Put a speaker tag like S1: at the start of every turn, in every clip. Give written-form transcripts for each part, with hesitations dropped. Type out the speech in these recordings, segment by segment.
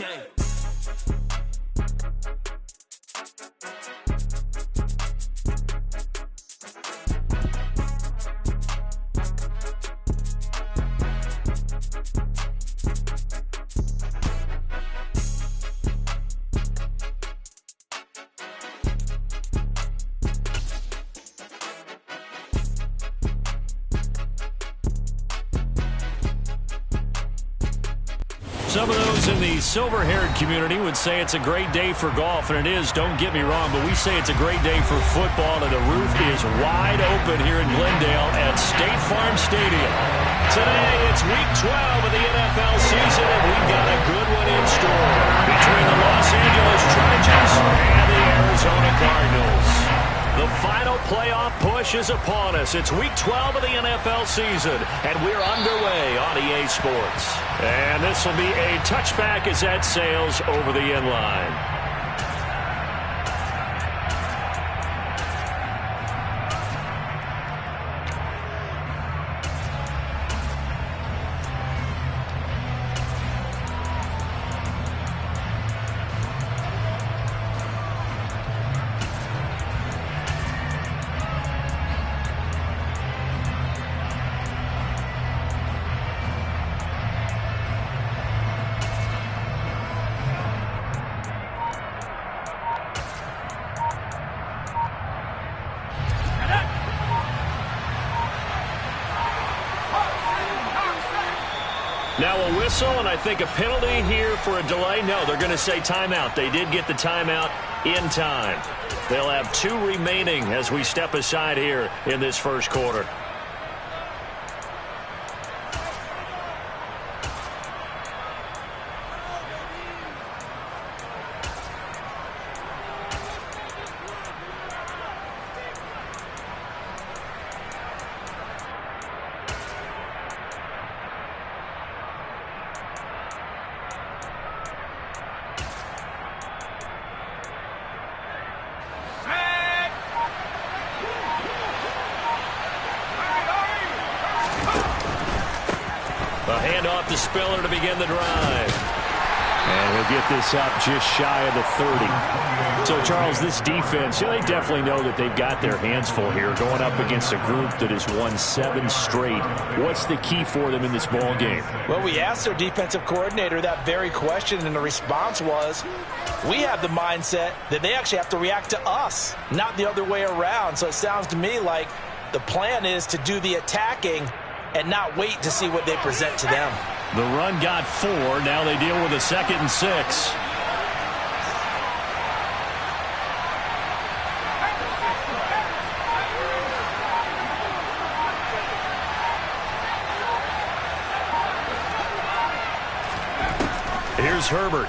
S1: Okay.
S2: Some of those in the silver-haired community would say it's a great day for golf, and it is, don't get me wrong, but we say it's a great day for football, and the roof is wide open here in Glendale at State Farm Stadium. Today, it's Week 12 of the NFL season, and we've got a good one in store between the Los Angeles Chargers and the Arizona Cardinals. The final playoff push is upon us. It's Week 12 of the NFL season, and we're underway on EA Sports. And this will be a touchback as that sails over the end line. Now a whistle, and I think a penalty here for a delay. No, they're going to say timeout. They did get the timeout in time. They'll have 2 remaining as we step aside here in this first quarter. A handoff to Spiller to begin the drive. And he'll get this up just shy of the 30. So, Charles, this defense, they definitely know that they've got their hands full here going up against a group that has won 7 straight. What's the key for them in this ball game?
S3: Well, we asked their defensive coordinator that very question, and the response was, we have the mindset that they actually have to react to us, not the other way around. So it sounds to me like the plan is to do the attacking and not wait to see what they present to them.
S2: The run got 4. Now they deal with a 2nd and 6. Here's Herbert.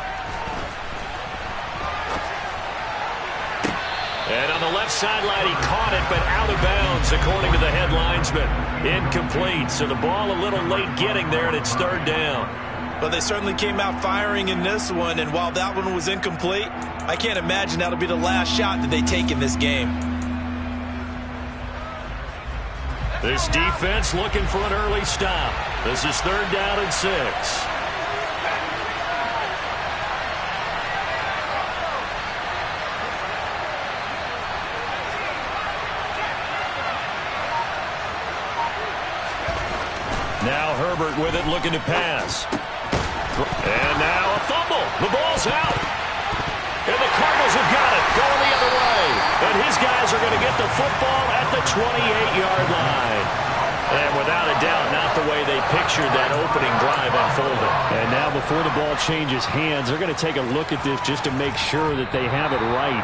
S2: And on the left sideline, he caught it, but out of bounds, according to the head linesman. Incomplete, so the ball a little late getting there, and it's 3rd down.
S4: But they certainly came out firing in this one, and while that one was incomplete, I can't imagine that'll be the last shot that they take in this game.
S2: This defense looking for an early stop. This is 3rd down and 6. Now Herbert with it, looking to pass. And now a fumble. The ball's out. And the Cardinals have got it, going the other way. And his guys are going to get the football at the 28-yard line. And without a doubt, not the way they pictured that opening drive unfolding. And now before the ball changes hands, they're going to take a look at this just to make sure that they have it right.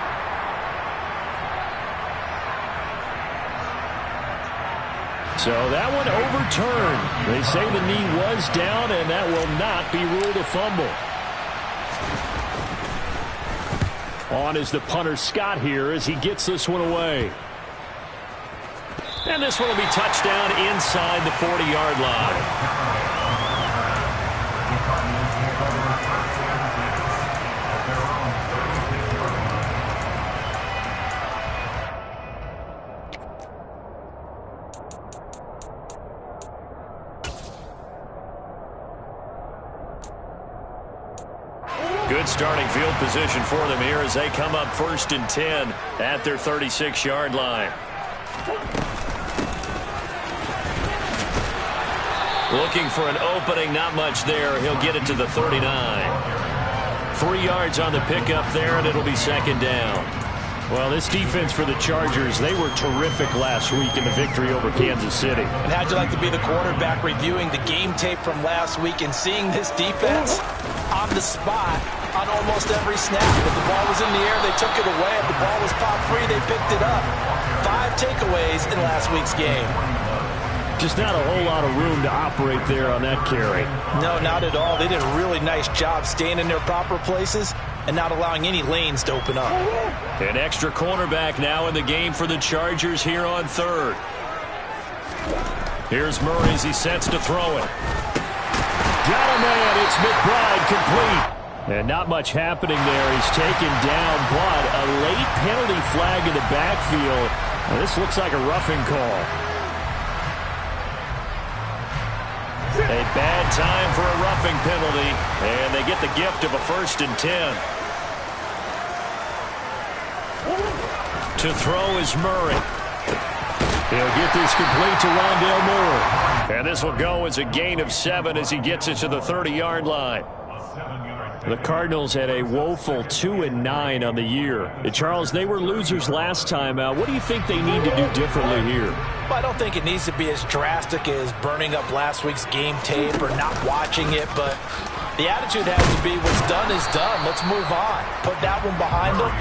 S2: So that one overturned. They say the knee was down, and that will not be ruled a fumble. On is the punter, Scott, here as he gets this one away. And this one will be touchdown inside the 40-yard line. Good starting field position for them here as they come up 1st and 10 at their 36-yard line. Looking for an opening, not much there. He'll get it to the 39. 3 yards on the pickup there, and it'll be 2nd down.
S1: Well, this defense for the Chargers, they were terrific last week in the victory over Kansas City.
S3: And how'd you like to be the quarterback reviewing the game tape from last week and seeing this defense on the spot on almost every snap? If the ball was in the air, they took it away. If the ball was popped free, they picked it up. 5 takeaways in last week's game.
S1: Just not a whole lot of room to operate there on that carry.
S3: No, not at all. They did a really nice job staying in their proper places and not allowing any lanes to open up.
S2: An extra cornerback now in the game for the Chargers here on 3rd. Here's Murray as he sets to throw it.
S1: Got a man. It's McBride complete. And not much happening there. He's taken down, but a late penalty flag in the backfield. Now, this looks like a roughing call.
S2: A bad time for a roughing penalty, and they get the gift of a 1st and 10. To throw is Murray.
S1: He'll get this complete to Rondale Moore.
S2: And this will go as a gain of 7 as he gets it to the 30-yard line.
S1: The Cardinals had a woeful 2-9 on the year. Charles, they were losers last time out. What do you think they need to do differently here?
S3: Well, I don't think it needs to be as drastic as burning up last week's game tape or not watching it, but the attitude has to be what's done is done. Let's move on. Put that one behind them,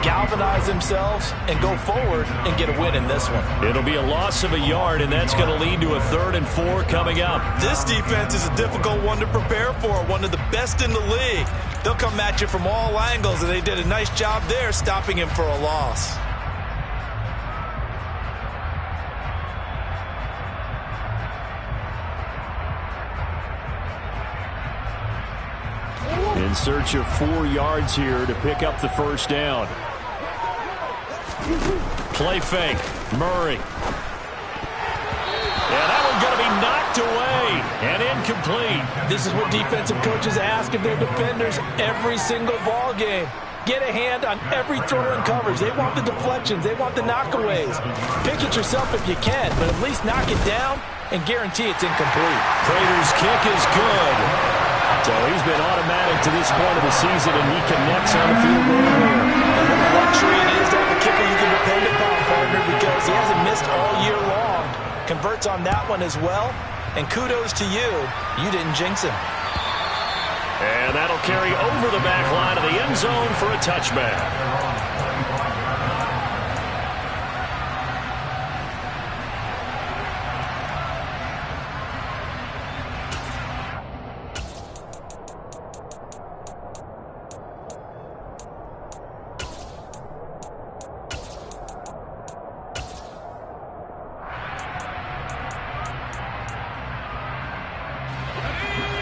S3: galvanize themselves, and go forward and get a win in this one.
S2: It'll be a loss of a yard, and that's going to lead to a 3rd and 4 coming up.
S4: This defense is a difficult one to prepare for, one of the best in the league. They'll come at you from all angles, and they did a nice job there stopping him for a loss.
S1: In search of 4 yards here to pick up the 1st down.
S2: Play fake. Murray. And that one's going to be knocked away and incomplete.
S3: This is what defensive coaches ask of their defenders every single ball game. Get a hand on every throw in coverage. They want the deflections. They want the knockaways. Pick it yourself if you can, but at least knock it down and guarantee it's incomplete.
S2: Prater's kick is good.
S1: So he's been automatic to this point of the season, and he connects on the field goal here.
S3: What a luxury it is to have a kicker you can depend upon, partner, because he hasn't missed all year long. Converts on that one as well, and kudos to you. You didn't jinx him.
S2: And that'll carry over the back line of the end zone for a touchback.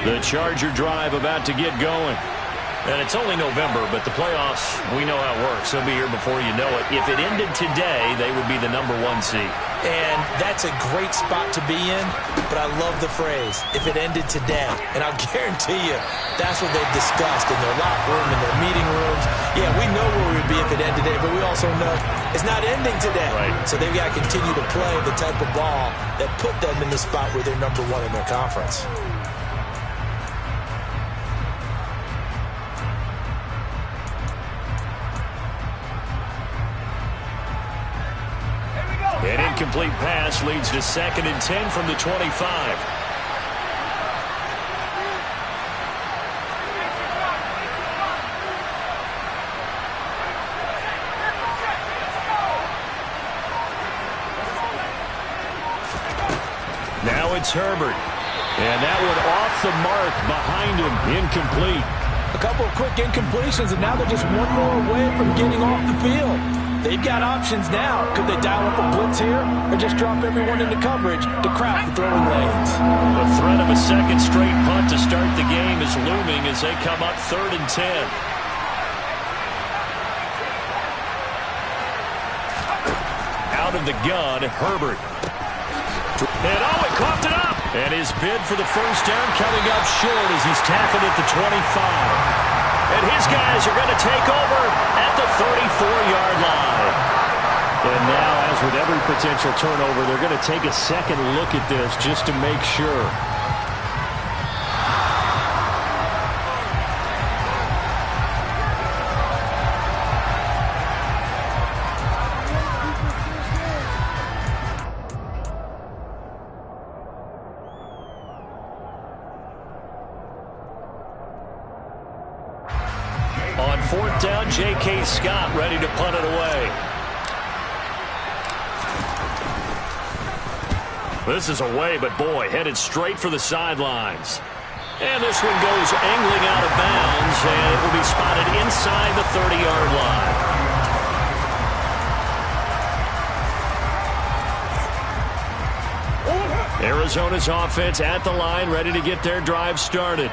S2: The Charger drive about to get going. And it's only November, but the playoffs, we know how it works. They'll be here before you know it. If it ended today, they would be the #1 seed.
S3: And that's a great spot to be in, but I love the phrase, if it ended today. And I'll guarantee you, that's what they've discussed in their locker room, in their meeting rooms. Yeah, we know where we would be if it ended today, but we also know it's not ending today.
S2: Right.
S3: So they've got to continue to play the type of ball that put them in the spot where they're #1 in their conference.
S2: An incomplete pass leads to 2nd and 10 from the 25. Now it's Herbert. And that one off the mark behind him. Incomplete.
S3: A couple of quick incompletions, and now they're just one more away from getting off the field. They've got options now. Could they dial up a blitz here or just drop everyone into coverage to crowd the throwing lanes?
S2: The threat of a second straight punt to start the game is looming as they come up 3rd and 10. Out of the gun, Herbert. And he coughed it up. And his bid for the 1st down coming up short as he's tackled at the 25. And his these guys are going to take over at the 34-yard line.
S1: And now, as with every potential turnover, they're going to take a second look at this just to make sure.
S2: On fourth down, J.K. Scott ready to punt it away. This is away, but boy, headed straight for the sidelines. And this one goes angling out of bounds, and it will be spotted inside the 30-yard line. Arizona's offense at the line, ready to get their drive started.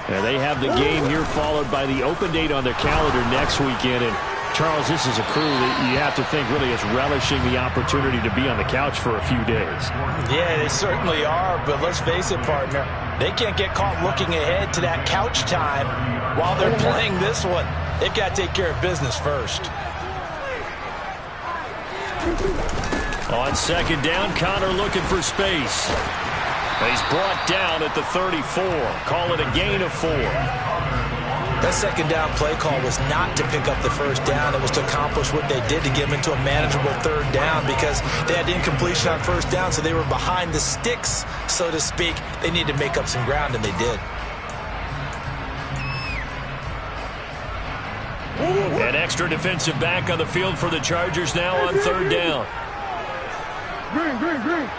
S2: And they have the game here followed by the open date on their calendar next weekend. And Charles, this is a crew that you have to think really is relishing the opportunity to be on the couch for a few days.
S3: Yeah, they certainly are, but let's face it, partner. They can't get caught looking ahead to that couch time while they're playing this one. They've got to take care of business first.
S2: On second down, Connor looking for space. He's brought down at the 34. Call it a gain of 4.
S3: That second down play call was not to pick up the first down. It was to accomplish what they did to get them into a manageable third down because they had incompletion on first down, so they were behind the sticks, so to speak. They needed to make up some ground, and they did.
S2: An extra defensive back on the field for the Chargers now on third down.
S5: Green.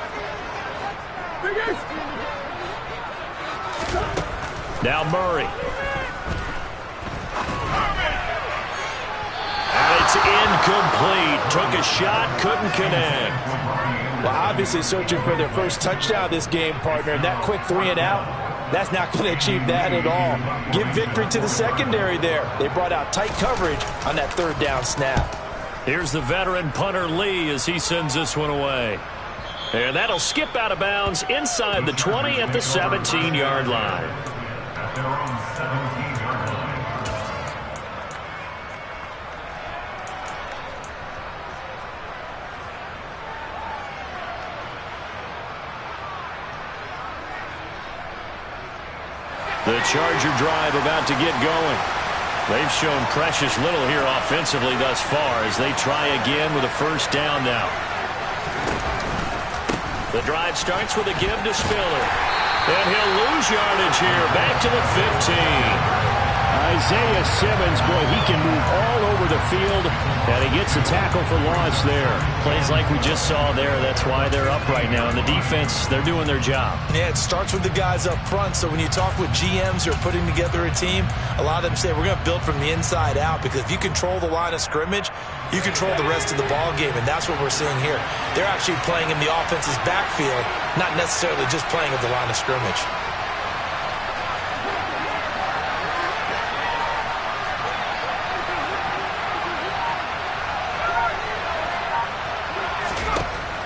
S2: Now Murray. And it's incomplete. Took a shot, couldn't connect.
S3: Well, obviously searching for their first touchdown this game, partner. And that quick 3 and out, that's not going to achieve that at all. Give victory to the secondary there. They brought out tight coverage on that third down snap.
S2: Here's the veteran punter Lee as he sends this one away. And that'll skip out of bounds inside the 20 at the 17-yard line. The Charger drive about to get going. They've shown precious little here offensively thus far as they try again with a first down now. The drive starts with a give to Spiller. And he'll lose yardage here. Back to the 15.
S1: Isaiah Simmons, boy, he can move all over the field. And he gets a tackle for loss there.
S2: Plays like we just saw there. That's why they're up right now. And the defense, they're doing their job.
S3: Yeah, it starts with the guys up front. So when you talk with GMs who are putting together a team, a lot of them say we're going to build from the inside out because if you control the line of scrimmage, you control the rest of the ball game, and that's what we're seeing here. They're actually playing in the offense's backfield, not necessarily just playing at the line of scrimmage.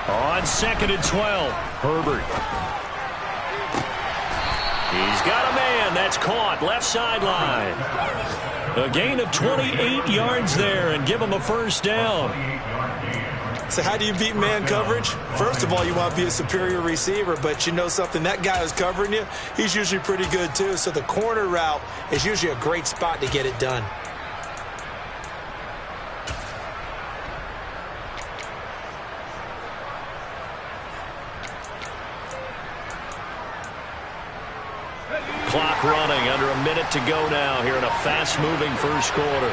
S2: On second and 12, Herbert. He's got a man. That's caught. Left sideline. A gain of 28 yards there and give him a first down.
S4: So how do you beat man coverage? First of all, you want to be a superior receiver, but you know something, that guy who's covering you, he's usually pretty good too. So the corner route is usually a great spot to get it done.
S2: Clock running, under a minute to go now here in a fast-moving first quarter.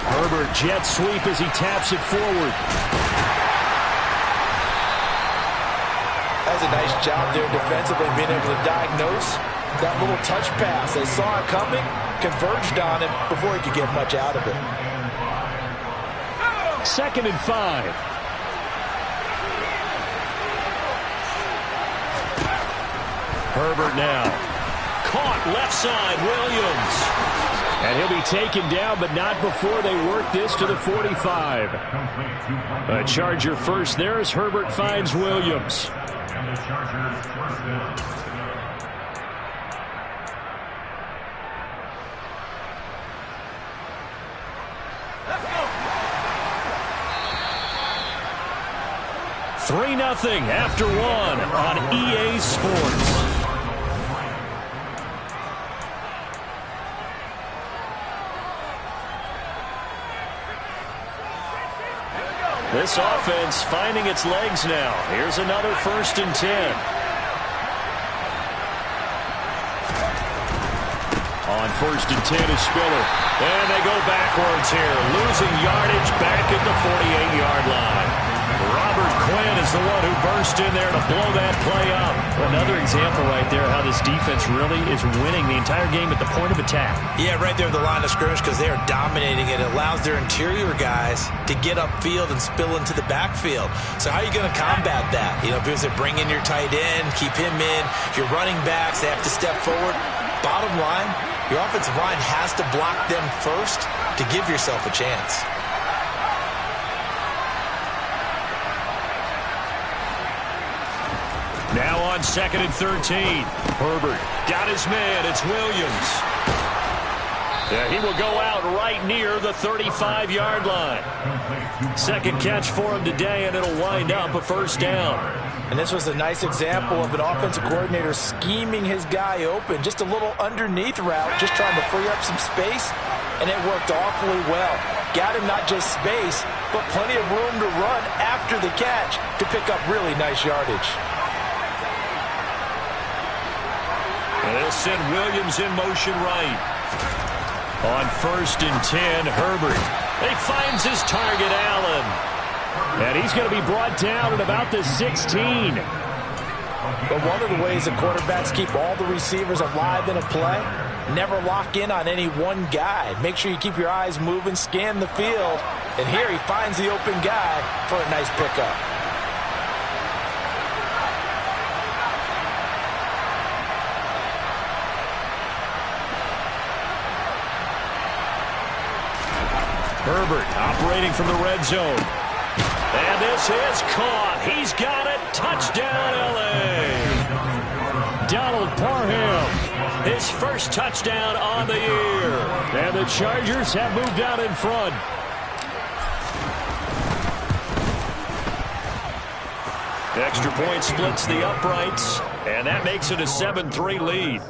S1: Herbert jet sweep as he taps it forward.
S3: That's a nice job there defensively, being able to diagnose that little touch pass. They saw it coming, converged on it before he could get much out of it.
S1: 2nd and 5.
S2: Herbert now. Caught left side, Williams.
S1: And he'll be taken down, but not before they work this to the 45. A Charger first there as Herbert finds Williams.
S2: 3-0 after 1 on EA Sports. This offense finding its legs now. Here's another 1st and 10. On 1st and 10 is Spiller. And they go backwards here. Losing yardage back at the 48-yard line. Robert Quinn is the one who burst in there to blow that play up. Another example right there how this defense really is winning the entire game at the point of attack.
S3: Yeah, right there at the line of scrimmage because they are dominating it. It allows their interior guys to get upfield and spill into the backfield. So how are you going to combat that? You know, because they bring in your tight end, keep him in. Your running backs, they have to step forward. Bottom line, your offensive line has to block them first to give yourself a chance.
S2: Now on 2nd and 13. Herbert got his man. It's Williams. Yeah, he will go out right near the 35-yard line. Second catch for him today, and it'll wind up a 1st down.
S3: And this was a nice example of an offensive coordinator scheming his guy open. Just a little underneath route, just trying to free up some space, and it worked awfully well. Got him not just space, but plenty of room to run after the catch to pick up really nice yardage.
S2: And they'll send Williams in motion right. On 1st and 10, Herbert. He finds his target, Allen.
S1: And he's going to be brought down at about the 16.
S3: But one of the ways the quarterbacks keep all the receivers alive in a play, never lock in on any one guy. Make sure you keep your eyes moving, scan the field. And here he finds the open guy for a nice pickup.
S2: Herbert operating from the red zone. And this is caught. He's got it. Touchdown, L.A.
S1: Donald Parham.
S2: His first touchdown on the year.
S1: And the Chargers have moved out in front.
S2: Extra point splits the uprights. And that makes it a 7-3 lead.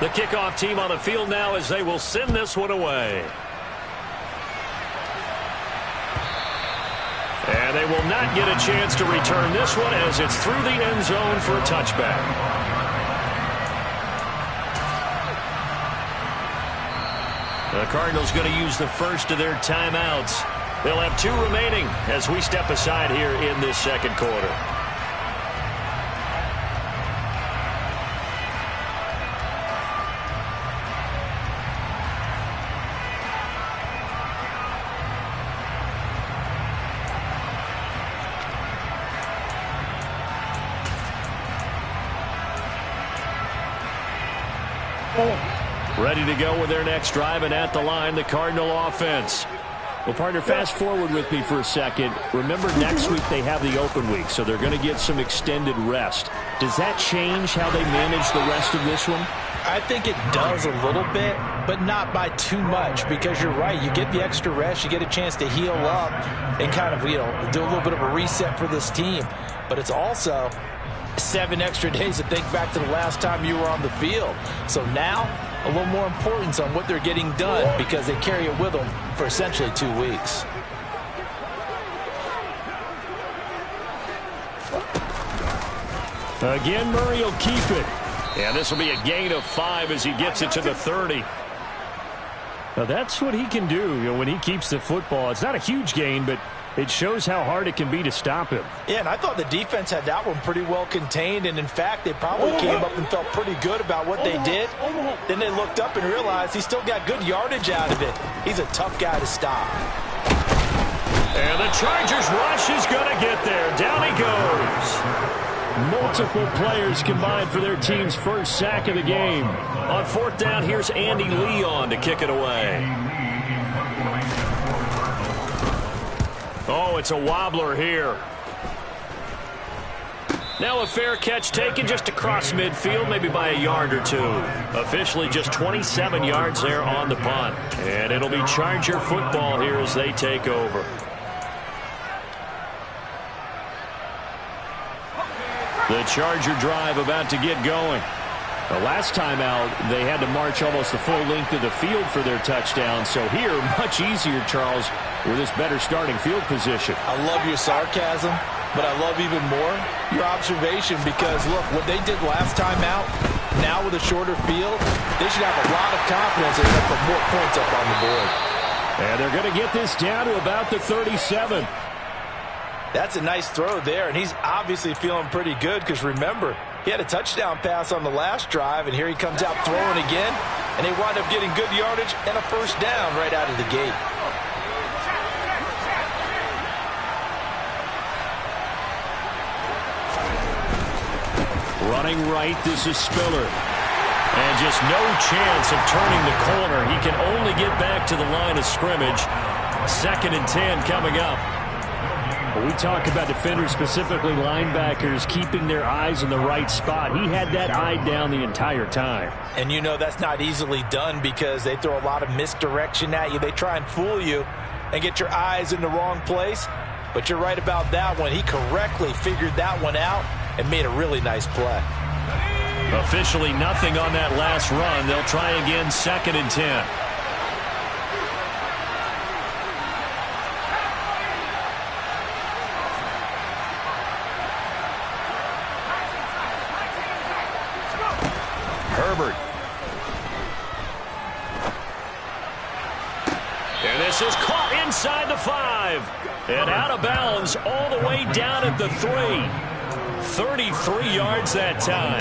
S2: The kickoff team on the field now as they will send this one away. And they will not get a chance to return this one as it's through the end zone for a touchback. The Cardinals going to use the first of their timeouts. They'll have 2 remaining as we step aside here in this second quarter. Ready to go with their next drive, and at the line, the Cardinal offense.
S1: Well, partner, fast forward with me for a second. Remember, next week they have the open week, so they're going to get some extended rest. Does that change how they manage the rest of this one?
S3: I think it does a little bit, but not by too much, because you're right. You get the extra rest, you get a chance to heal up and kind of, do a little bit of a reset for this team. But it's also 7 extra days to think back to the last time you were on the field. So now, a little more importance on what they're getting done because they carry it with them for essentially 2 weeks.
S1: Again, Murray will keep it.
S2: And this will be a gain of 5 as he gets it to the 30.
S1: Now that's what he can do, when he keeps the football. It's not a huge gain, but it shows how hard it can be to stop him.
S3: Yeah, and I thought the defense had that one pretty well contained, and in fact, they probably came up and felt pretty good about what they did. Then they looked up and realized he still got good yardage out of it. He's a tough guy to stop.
S2: And the Chargers rush is going to get there. Down he goes.
S1: Multiple players combined for their team's first sack of the game.
S2: On fourth down, here's Andy Lee on to kick it away. Oh, it's a wobbler here. Now a fair catch taken just across midfield, maybe by a yard or two. Officially just 27 yards there on the punt. And it'll be Charger football here as they take over. The Charger drive about to get going. The last time out, they had to march almost the full length of the field for their touchdown. So here, much easier, Charles, with this better starting field position.
S3: I love your sarcasm, but I love even more your observation because, look, what they did last time out, now with a shorter field, they should have a lot of confidence they're going to put more points up on the board.
S1: And they're going to get this down to about the 37.
S3: That's a nice throw there, and he's obviously feeling pretty good because, remember, he had a touchdown pass on the last drive, and here he comes out throwing again, and they wind up getting good yardage and a first down right out of the gate.
S2: Running right, this is Spiller. And just no chance of turning the corner. He can only get back to the line of scrimmage. 2nd and 10 coming up.
S1: When we talk about defenders, specifically linebackers, keeping their eyes in the right spot. He had that eye down the entire time.
S3: And you know that's not easily done because they throw a lot of misdirection at you. They try and fool you and get your eyes in the wrong place. But you're right about that one. He correctly figured that one out and made a really nice play.
S2: Officially nothing on that last run. They'll try again, 2nd and 10. Herbert. And this is caught inside the 5. And out of bounds all the way down at the 3. 33 yards that time.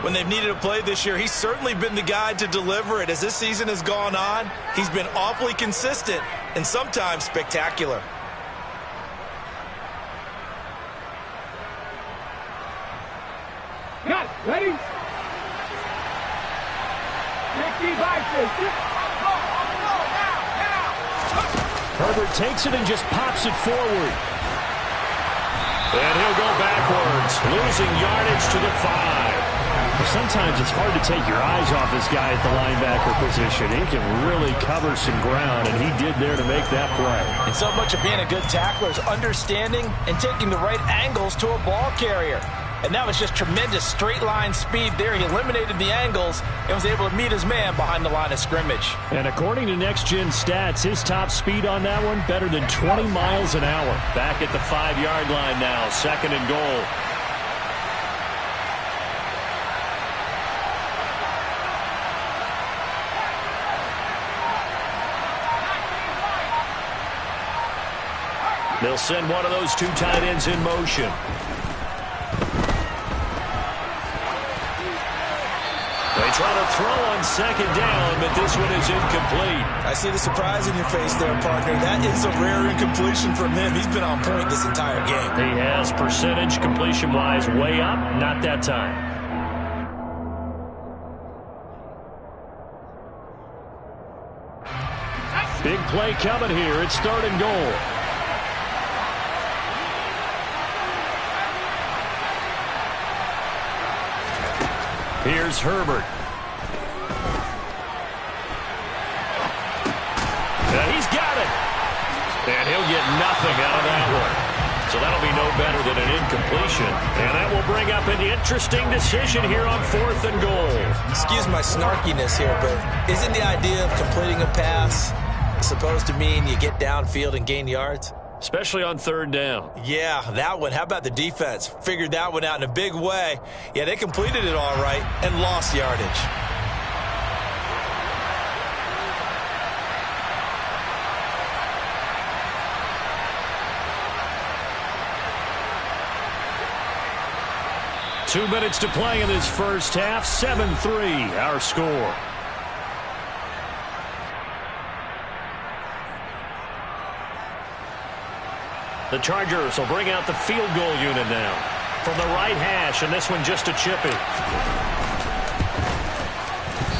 S3: When they've needed a play this year, he's certainly been the guy to deliver it. As this season has gone on, he's been awfully consistent and sometimes spectacular.
S5: Got ready.
S1: Herbert takes it and just pops it forward.
S2: And he'll go backwards, losing yardage to the 5.
S1: Sometimes it's hard to take your eyes off this guy at the linebacker position. He can really cover some ground, and he did there to make that play.
S3: And so much of being a good tackler is understanding and taking the right angles to a ball carrier. And that was just tremendous straight-line speed there. He eliminated the angles and was able to meet his man behind the line of scrimmage.
S1: And according to Next Gen Stats, his top speed on that one, better than 20 miles an hour.
S2: Back at the 5-yard line now, 2nd and goal. They'll send one of those 2 tight ends in motion. They try to throw on 2nd down, but this one is incomplete.
S3: I see the surprise in your face there, partner. That is a rare incompletion from him. He's been on point this entire game.
S2: He has percentage completion-wise way up, not that time.
S1: Big play coming here. It's 3rd and goal.
S2: Here's Herbert. And he's got it. And he'll get nothing out of that one. So that'll be no better than an incompletion. And that will bring up an interesting decision here on 4th and goal.
S3: Excuse my snarkiness here, but isn't the idea of completing a pass supposed to mean you get downfield and gain yards?
S2: Especially on 3rd down.
S3: Yeah, that one. How about the defense? Figured that one out in a big way. Yeah, they completed it all right and lost yardage.
S2: Two minutes to play in this first half. 7-3, our score. The Chargers will bring out the field goal unit now. from the right hash, and this one just a chippy.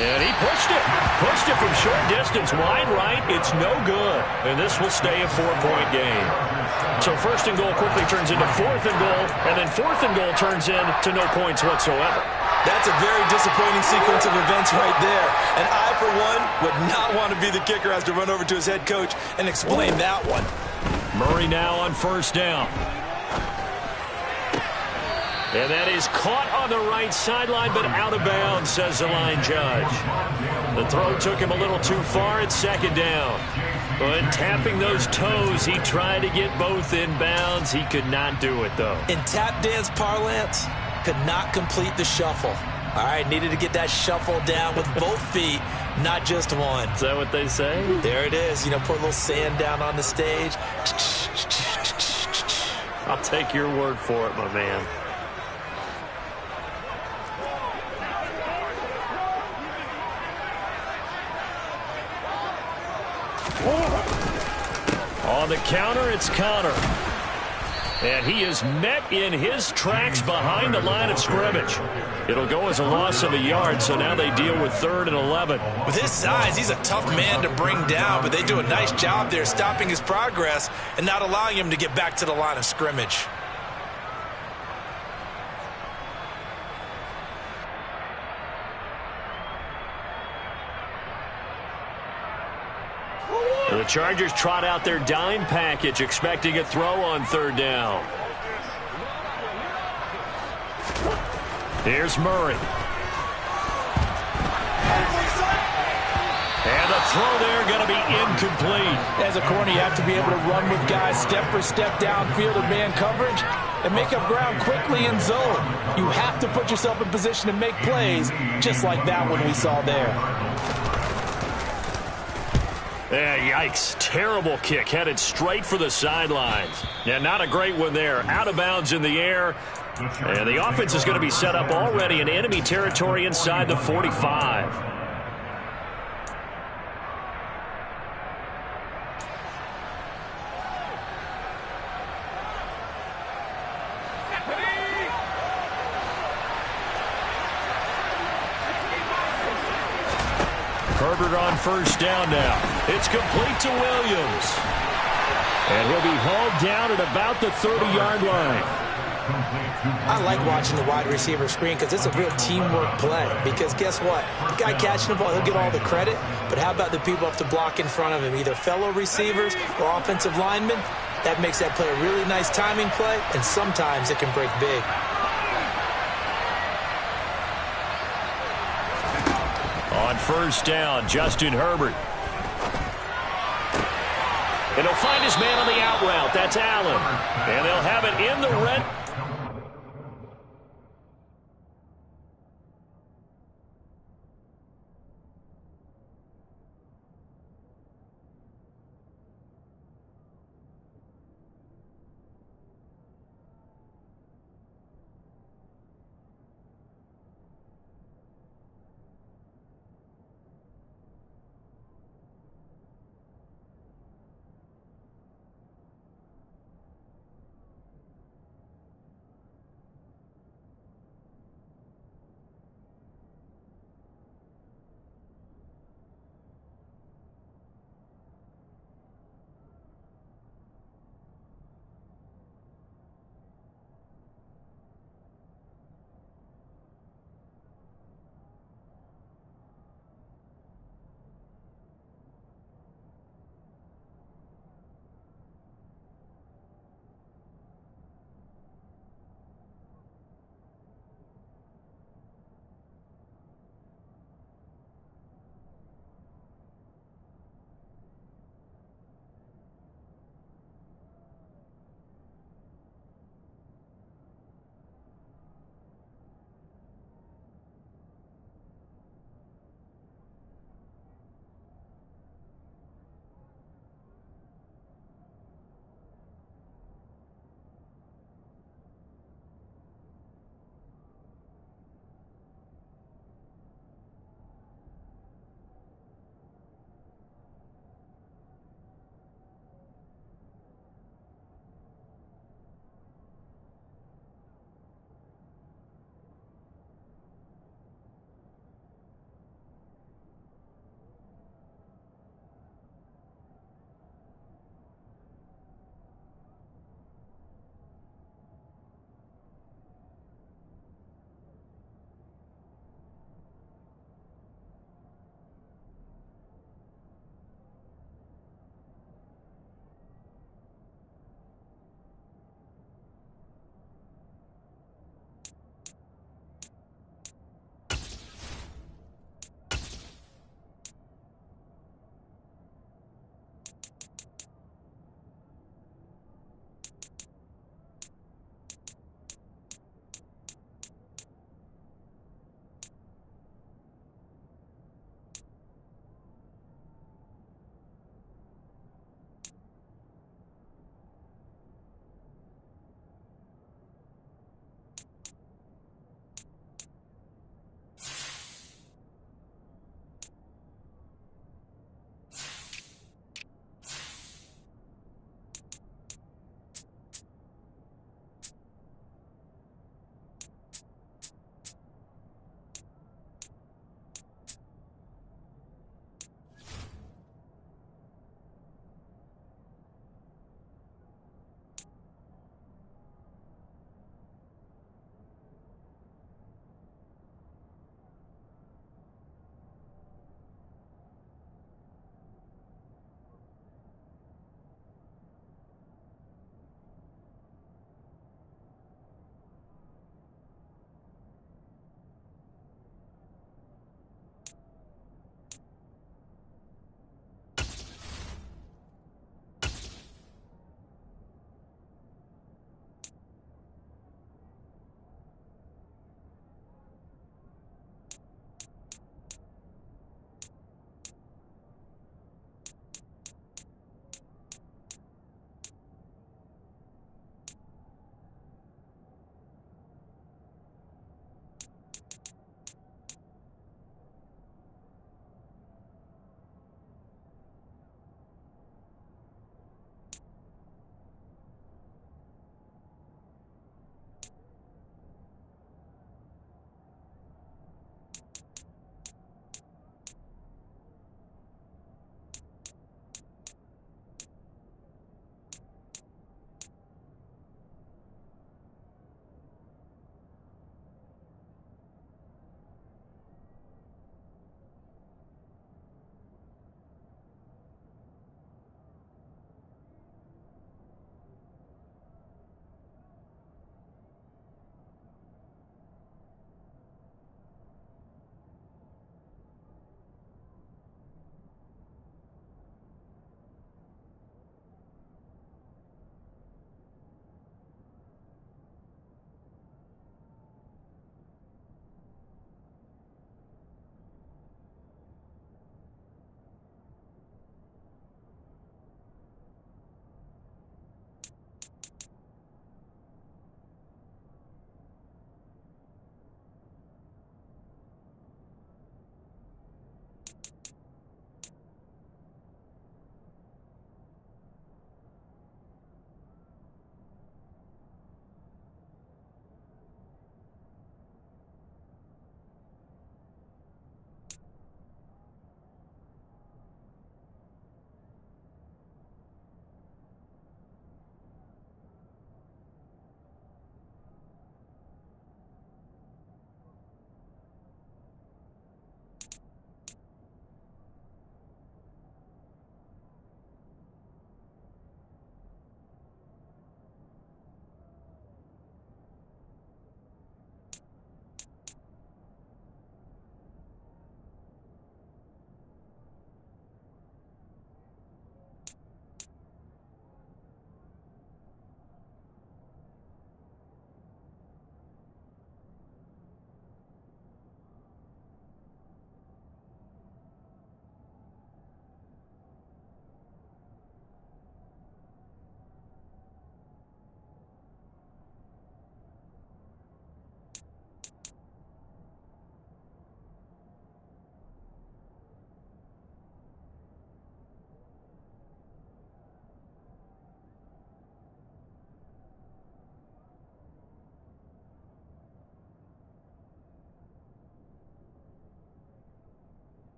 S2: And he pushed it. Pushed it from short distance, wide right. It's no good. And this will stay a 4-point game. So first and goal quickly turns into fourth and goal, and then fourth and goal turns into no points whatsoever.
S4: That's a very disappointing sequence of events right there. And I, for one, would not want to be the kicker, has to run over to his head coach and explain that one. Murray now on first down.
S2: And that is caught on the right sideline, but out of bounds, says the line judge. The throw took him a little too far at second down. But tapping those toes, he tried to get both in bounds. He could not do it, though.
S3: In tap dance parlance, could not complete the shuffle. All right, needed to get that shuffle down with both feet, not just one.
S2: Is that what they say?
S3: There it is. You know, put a little sand down on the stage.
S2: I'll take your word for it, my man. On the counter, it's Connor. And he is met in his tracks behind the line of scrimmage. It'll go as a loss of a yard, so now they deal with 3rd and 11.
S3: With his size, he's a tough man to bring down, but they do a nice job there stopping his progress and not allowing him to get back to the line of scrimmage.
S2: The Chargers trot out their dime package, expecting a throw on 3rd down. Here's Murray. And the throw there going to be incomplete.
S3: As a corner, you have to be able to run with guys step for step downfield in man coverage and make up ground quickly in zone. You have to put yourself in position to make plays, just like that one we saw there.
S2: Yeah, yikes. Terrible kick headed straight for the sidelines. Yeah, not a great one there. Out of bounds in the air. And the offense is going to be set up already in enemy territory inside the 45. Herbert on first down now. It's complete to Williams. And he'll be hauled down at about the 30-yard line.
S3: I like watching the wide receiver screen because it's a real teamwork play. Because guess what? The guy catching the ball, he'll get all the credit. But how about the people up to block in front of him, either fellow receivers or offensive linemen? That makes that play a really nice timing play, and sometimes it can break big.
S2: On first down, Justin Herbert. And he'll find his man on the out route. That's Allen. And they'll have it in the red.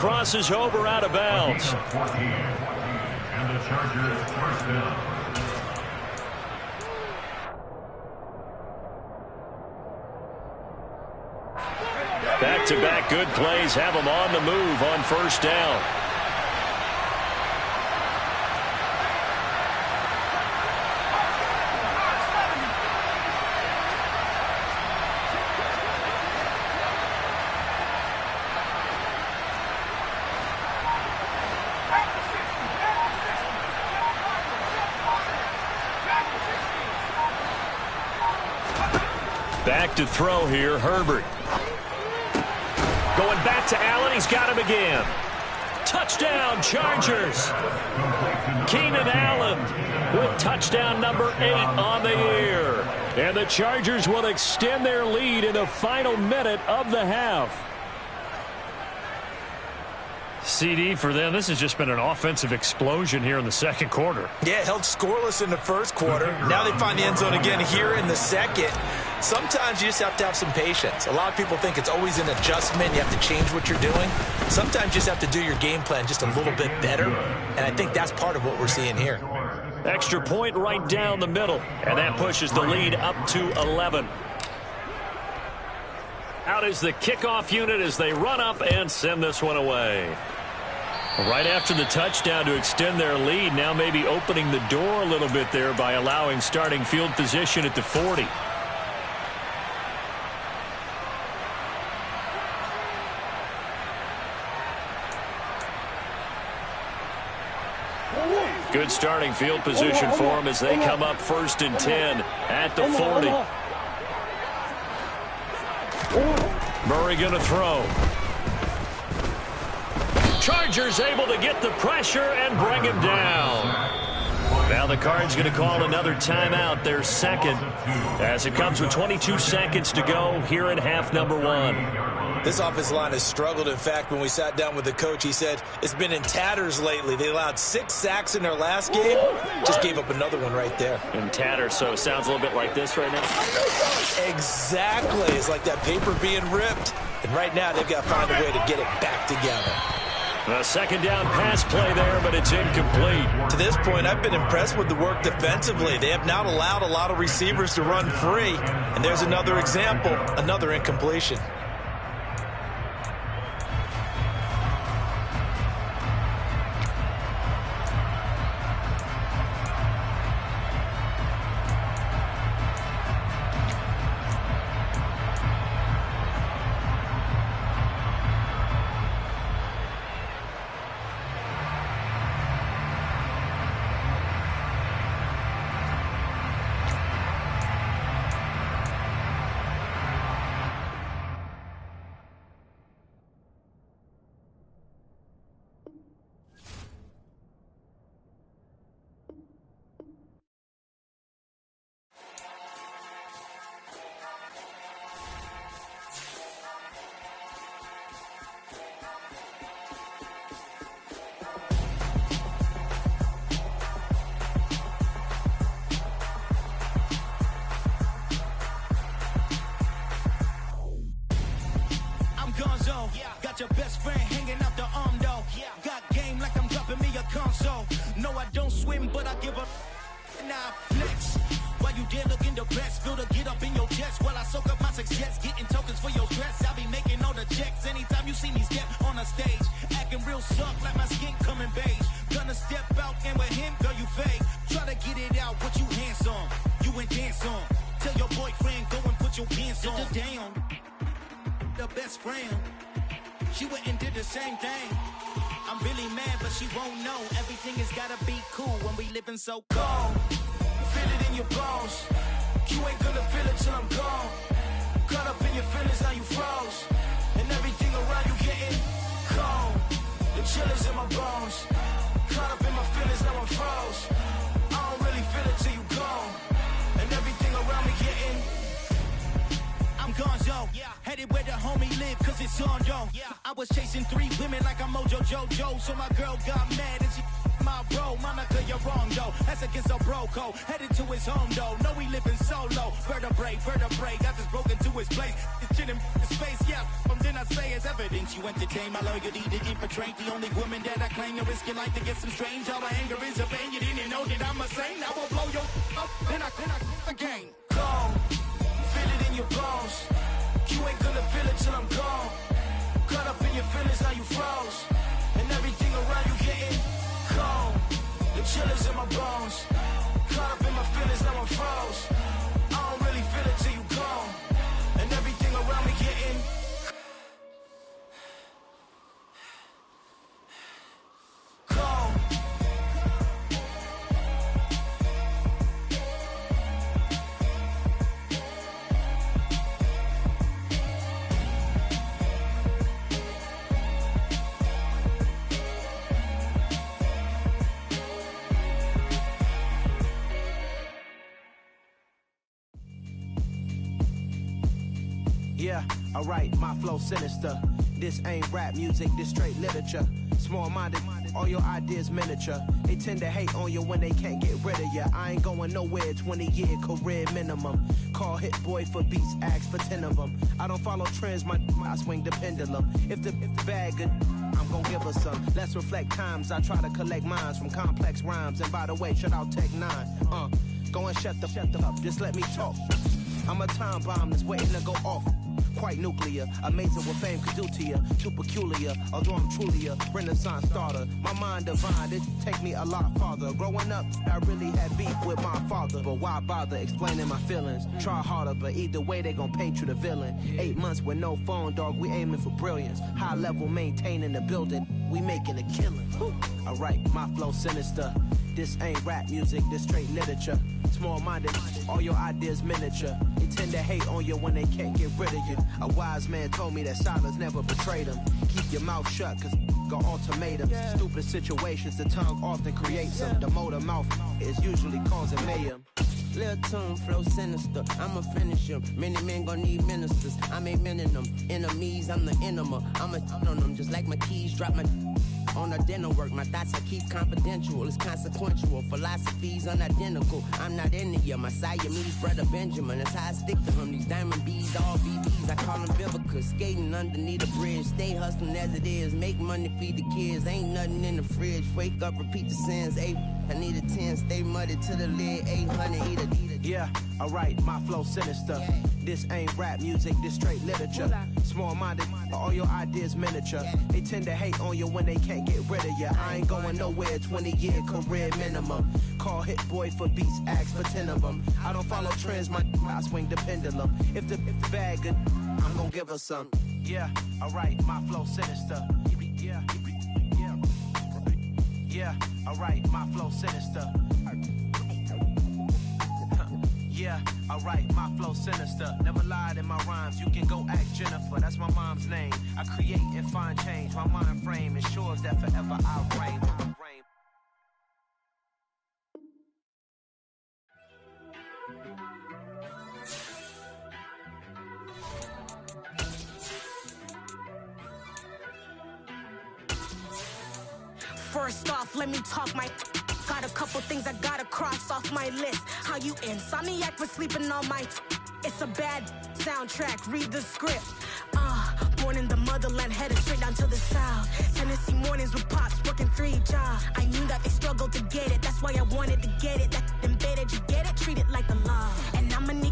S2: crosses over out of bounds.
S5: And the Chargers first down.
S2: Back-to-back good plays have them on the move on first down. Back to throw here, Herbert. Going back to Allen, he's got him again. Touchdown, Chargers. Keenan Allen with touchdown number 8 on the year. And the Chargers will extend their lead in the final minute of the half. CD for them, this has just been an offensive explosion here in the second quarter.
S4: Yeah, held scoreless in the first quarter. Now they find the end zone again here in the second. Sometimes you just have to have some patience. A lot of people think it's always an adjustment. You have to change what you're doing. Sometimes you just have to do your game plan just a little bit better. And I think that's part of what we're seeing here.
S2: Extra point right down the middle. And that pushes the lead up to 11. Out is the kickoff unit as they run up and send this one away. Right after the touchdown to extend their lead, now maybe opening the door a little bit there by allowing starting field position at the 40. Good starting field position for them as they come up 1st and 10 at the 40. Murray going to throw. Chargers able to get the pressure and bring him down. Now the Cards going to call another timeout, their second, as it comes with 22 seconds to go here in half number 1.
S4: This offensive line has struggled. In fact, when we sat down with the coach, he said it's been in tatters lately. They allowed 6 sacks in their last game. Just gave up another one right there.
S2: In tatters, so it sounds a little bit like this right now.
S4: Exactly. It's like that paper being ripped. And right now they've got to find a way to get it back together.
S2: A second down pass play there, but it's incomplete.
S4: To this point, I've been impressed with the work defensively. They have not allowed a lot of receivers to run free. And there's another example, another incompletion.
S6: Got your best friend hanging out the arm though. Got game like I'm dropping me a console. No, I don't swim, but I give up. Nah, flex. While you there looking depressed, feel the get up in your chest while I soak up my success, getting tokens for your stress. I be making all the checks anytime you see me step on a stage, acting real suck like my skin coming beige. Gonna step out and with him, girl, you fake. Try to get it out, what you handsome, you and dance on. Tell your boyfriend go and put your pants on. Damn, the best friend. She went and did the same thing. I'm really mad, but she won't know. Everything has gotta be cool when we living so cold. Feel it in your bones. You ain't gonna feel it till I'm gone. Caught up in your feelings, now you froze. And everything around you getting cold. The chill is in my bones. Caught up in my feelings, now I'm froze. I don't really feel it till you gone. And everything around me getting I'm gonzo, headed where the homie live, cause it's on, yo. I was chasing 3 women like I'm Mojo Jojo, so my girl got mad and she my bro, Monica, you're wrong, though. That's against a bro code. Headed to his home, though. No, he living solo. Vertebrae. Got this broken to his place. It's shit in his face, yeah. Then I say it's evidence. You entertain my loyalty to infiltrate. The only woman that I claim to risk your life to get some strange. All my anger is a pain. You didn't know that I'm a saint. I will blow your up. Then I again. Gone. Feel it in your bones. You ain't gonna feel it till I'm gone. Caught up in your feelings, now you froze. And everything around you getting cold. The chillers in my bones. Caught up in my feelings, now I'm froze. I don't really feel it till you gone. And everything around me getting cold.
S7: Yeah, alright, my flow sinister. This ain't rap music, this straight literature. Small-minded, all your ideas miniature. They tend to hate on you when they can't get rid of you. I ain't going nowhere, 20-year career minimum. Call Hit Boy for beats, ask for 10 of them. I don't follow trends, I swing the pendulum. If the bag good, I'm gon' give her some. Let's reflect times, I try to collect minds from complex rhymes. And by the way, shout out Tech 9. Go and shut the up, just let me talk. I'm a time bomb that's waiting to go off. Quite nuclear, amazing what fame could do to you. Too peculiar, although I'm truly a renaissance starter. My mind divine, it take me a lot farther. Growing up, I really had beef with my father. But why bother explaining my feelings? Try harder, but either way they gon' paint you the villain. 8 months with no phone, dog, we aiming for brilliance. High level maintaining the building, we making a killing. Alright, my flow sinister. This ain't rap music, this straight literature. Small-minded, all your ideas miniature. They tend to hate on you when they can't get rid of you. A wise man told me that silence never betrayed him. Keep your mouth shut, cause got ultimatums. Stupid situations, the tongue often creates them. The motor mouth is usually causing mayhem.
S8: Lil' tune, flow sinister, I'ma finish him. Many men gon' need ministers, I'm aiming them. Enemies, I'm the enema. I'ma on them, just like my keys, drop my on a dinner work. My thoughts I keep confidential, it's consequential. Philosophies unidentical, I'm not into you. My Siamese brother Benjamin, that's how I stick to him. These diamond bees, all BBs, I call them Vivica. Skating underneath a bridge, stay hustling as it is. Make money, feed the kids, ain't nothing in the fridge. Wake up, repeat the sins, I need a 10, stay muddy to the lid, 800, eat a.
S7: Yeah, alright, my flow sinister. This ain't rap music, this straight literature. Small-minded, all your ideas miniature. They tend to hate on you when they can't get rid of you. I ain't going nowhere, 20-year career minimum. Call Hit Boy for beats, ask for 10 of them. I don't follow trends, I swing the pendulum. If the bag good, I'm gon' give her some. Yeah, alright, my flow sinister. Yeah, alright, my flow sinister. Yeah, alright, my flow sinister. Never lied in my rhymes, you can go ask Jennifer. That's my mom's name. I create and find change. My mind frame ensures that forever I reign.
S9: First off, let me talk my... Got a couple things I gotta cross off my list. How you insomniac for sleeping all my... It's a bad soundtrack, read the script. Born in the motherland, headed straight down to the south. Tennessee mornings with pops, working 3 jobs. I knew that they struggled to get it, that's why I wanted to get it. That embedded, you get it, treat it like a law. And I'm an